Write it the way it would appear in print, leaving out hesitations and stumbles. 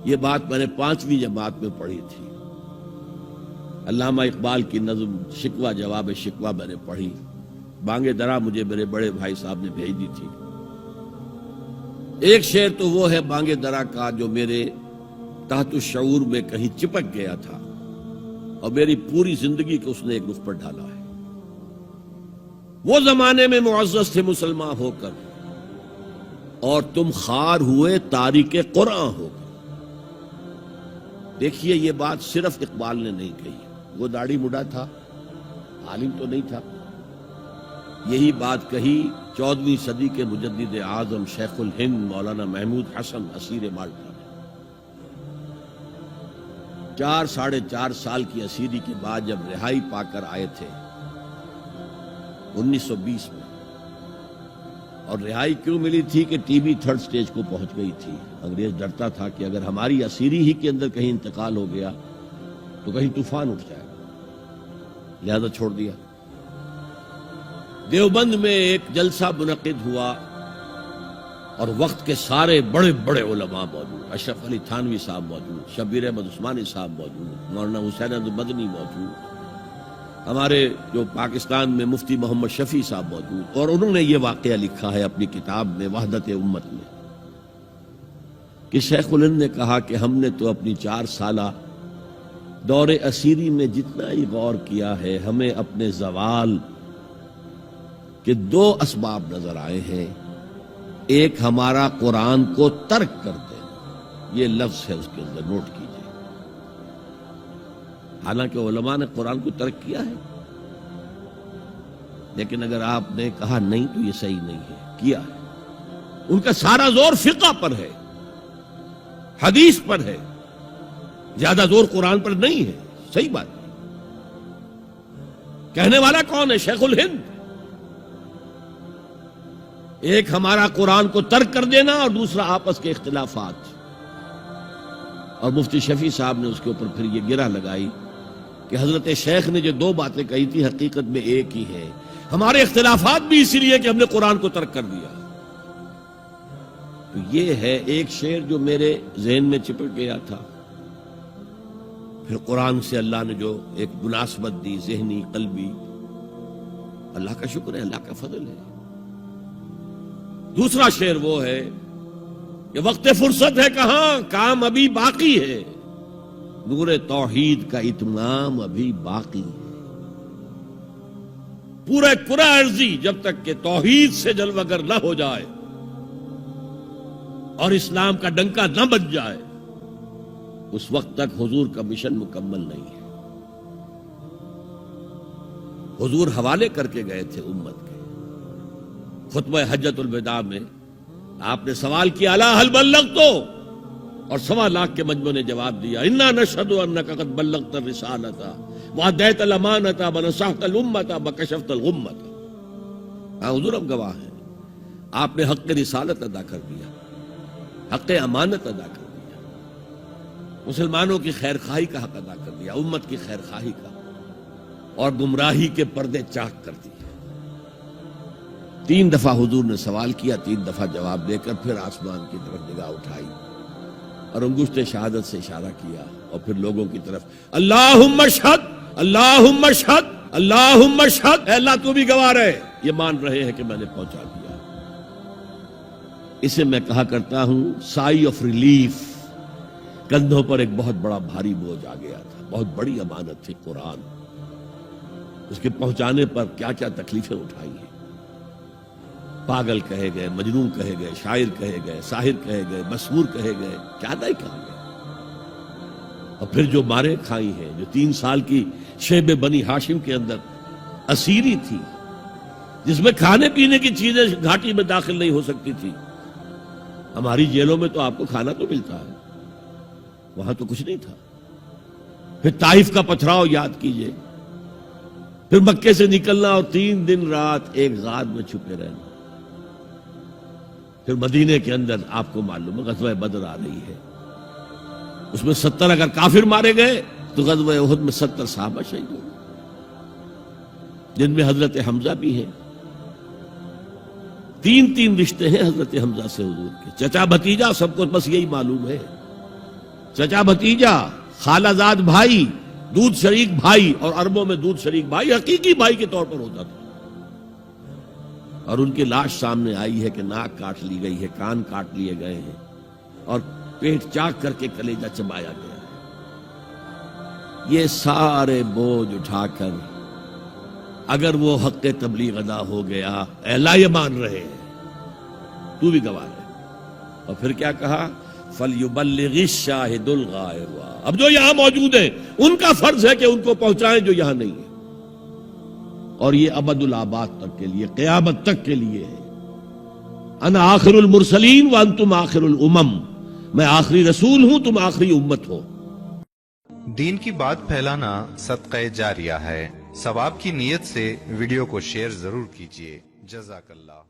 یہ بات میں نے 5ویں جماعت میں پڑھی تھی. علامہ اقبال کی نظم شکوہ جواب شکوہ میں نے پڑھی. بانگ درا مجھے میرے بڑے بھائی صاحب نے بھیج دی تھی. ایک شعر تو وہ ہے بانگ درا کا جو میرے تحت الشعور میں کہیں چپک گیا تھا اور میری پوری زندگی کو اس نے ایک رخ پر ڈالا ہے. وہ زمانے میں معزز تھے مسلمان ہو کر اور تم خار ہوئے تاریک قرآن ہو کر. دیکھیے یہ بات صرف اقبال نے نہیں کہی. وہ داڑھی مڈا تھا, عالم تو نہیں تھا. یہی بات کہی 14ویں صدی کے مجدد اعظم شیخ الہند مولانا محمود حسن اسیر مالٹا نے. 4 سال کی اسیری کے بعد جب رہائی پا کر آئے تھے 1920 میں, اور رہائی کیوں ملی تھی کہ ٹی بی 3rd سٹیج کو پہنچ گئی تھی. انگریز ڈرتا تھا کہ اگر ہماری اسیری ہی کے اندر کہیں انتقال ہو گیا تو کہیں طوفان اٹھ جائے گا, لہذا چھوڑ دیا. دیوبند میں ایک جلسہ منعقد ہوا اور وقت کے سارے بڑے بڑے علماء موجود. اشرف علی تھانوی صاحب موجود, شبیر احمد عثمانی صاحب موجود, مولانا حسین احمد مدنی موجود, ہمارے جو پاکستان میں مفتی محمد شفیع صاحب موجود. اور انہوں نے یہ واقعہ لکھا ہے اپنی کتاب میں وحدت امت میں کہ شیخ الہند نے کہا کہ ہم نے تو اپنی 4 سالہ دور اسیری میں جتنا ہی غور کیا ہے, ہمیں اپنے زوال کے 2 اسباب نظر آئے ہیں. ایک ہمارا قرآن کو ترک کر دینا, یہ لفظ ہے اس کے اندر, نوٹ کیجئے. حالانکہ علماء نے قرآن کو ترک کیا ہے, لیکن اگر آپ نے کہا نہیں تو یہ صحیح نہیں ہے, کیا ہے. ان کا سارا زور فقہ پر ہے, حدیث پر ہے, زیادہ زور قرآن پر نہیں ہے. صحیح بات ہے. کہنے والا کون ہے؟ شیخ الہند. ایک ہمارا قرآن کو ترک کر دینا اور دوسرا آپس کے اختلافات. اور مفتی شفیع صاحب نے اس کے اوپر پھر یہ گرہ لگائی کہ حضرت شیخ نے جو 2 باتیں کہی تھی حقیقت میں ایک ہی ہے. ہمارے اختلافات بھی اسی لیے کہ ہم نے قرآن کو ترک کر دیا. تو یہ ہے ایک شعر جو میرے ذہن میں چپک گیا تھا. پھر قرآن سے اللہ نے جو ایک مناسبت دی ذہنی قلبی, اللہ کا شکر ہے, اللہ کا فضل ہے. دوسرا شعر وہ ہے کہ وقت فرصت ہے کہاں, کام ابھی باقی ہے, نور توحید کا اتمام ابھی باقی ہے. پورے کرہ ارضی جب تک کہ توحید سے جلوگر نہ ہو جائے اور اسلام کا ڈنکا نہ بج جائے, اس وقت تک حضور کا مشن مکمل نہیں ہے. حضور حوالے کر کے گئے تھے امت کے. خطبہ حجۃ الوداع میں آپ نے سوال کیا الا هل بلغت, اور 1.25 لاکھ کے مجمع نے جواب دیا انا نشهد انك قد بلغت الرسالة واديت الامانة ونصحت الامة وكشفت الغمة. ہاں حضور ہم گواہ ہیں, آپ نے حق رسالت ادا کر دیا, حق امانت ادا کر دیا, مسلمانوں کی خیر خواہی کا حق ادا کر دیا, امت کی خیر خواہی کا, اور گمراہی کے پردے چاک کر دیے. 3 دفعہ حضور نے سوال کیا, 3 دفعہ جواب دے کر پھر آسمان کی طرف نگاہ اٹھائی اور انگشت شہادت سے اشارہ کیا اور پھر لوگوں کی طرف اللہم اشہد اللہم اشہد اللہم اشہد, اے اللہ تو بھی گواہ رہے, یہ مان رہے ہیں کہ میں نے پہنچا دیا. اسے میں کہا کرتا ہوں سائی آف ریلیف. کندھوں پر ایک بہت بڑا بھاری بوجھ آ گیا تھا, بہت بڑی امانت تھی قرآن, اس کے پہنچانے پر کیا کیا تکلیفیں اٹھائی ہیں. پاگل کہے گئے, مجنون کہے گئے, شاعر کہے گئے, ساحر کہے گئے, مسحور کہے گئے, کیا نہیں کہا گئے. اور پھر جو مارے کھائی ہیں, جو 3 سال کی شیب بنی ہاشم کے اندر اسیری تھی, جس میں کھانے پینے کی چیزیں گھاٹی میں داخل نہیں ہو سکتی تھی. ہماری جیلوں میں تو آپ کو کھانا تو ملتا ہے, وہاں تو کچھ نہیں تھا. پھر طائف کا پتھراؤ یاد کیجئے, پھر مکے سے نکلنا اور 3 دن رات ایک غار میں چھپے رہنا. پھر مدینے کے اندر آپ کو معلوم ہے غزوہ بدر آ رہی ہے, اس میں 70 اگر کافر مارے گئے تو غزوہ احد میں 70 صحابہ شہید ہوئے, جن میں حضرت حمزہ بھی ہیں. 3 رشتے ہیں حضرت حمزہ سے حضور کے, چچا بھتیجا, سب کو بس یہی معلوم ہے. چچا بھتیجا، خالہ زاد بھائی، دودھ شریک بھائی، اور عربوں میں دودھ شریک بھائی حقیقی بھائی کے طور پر ہوتا تھا. اور ان کی لاش سامنے آئی ہے کہ ناک کاٹ لی گئی ہے، کان کاٹ لیے گئے ہیں، اور پیٹ چاک کر کے کلیجہ چبایا گیا ہے. یہ سارے بوجھ اٹھا کر اگر وہ حق تبلیغ ادا ہو گیا، اے اللہ یہ مان رہے ہیں، تو بھی گواہ ہے. اور پھر کیا کہا؟ فَلْيُبَلِّغِ الشَّاهِدُ الْغَائِبَ. اب جو یہاں موجود ہیں ان کا فرض ہے کہ ان کو پہنچائیں جو یہاں نہیں ہے. اور یہ ابد الآباد تک کے لیے، قیامت تک کے لیے ہے. انا آخر المرسلین وانتم آخر الامم. میں آخری رسول ہوں، تم آخری امت ہو. دین کی بات پھیلانا صدقہ جاریہ ہے. ثواب کی نیت سے ویڈیو کو شیئر ضرور کیجیے. جزاک اللہ.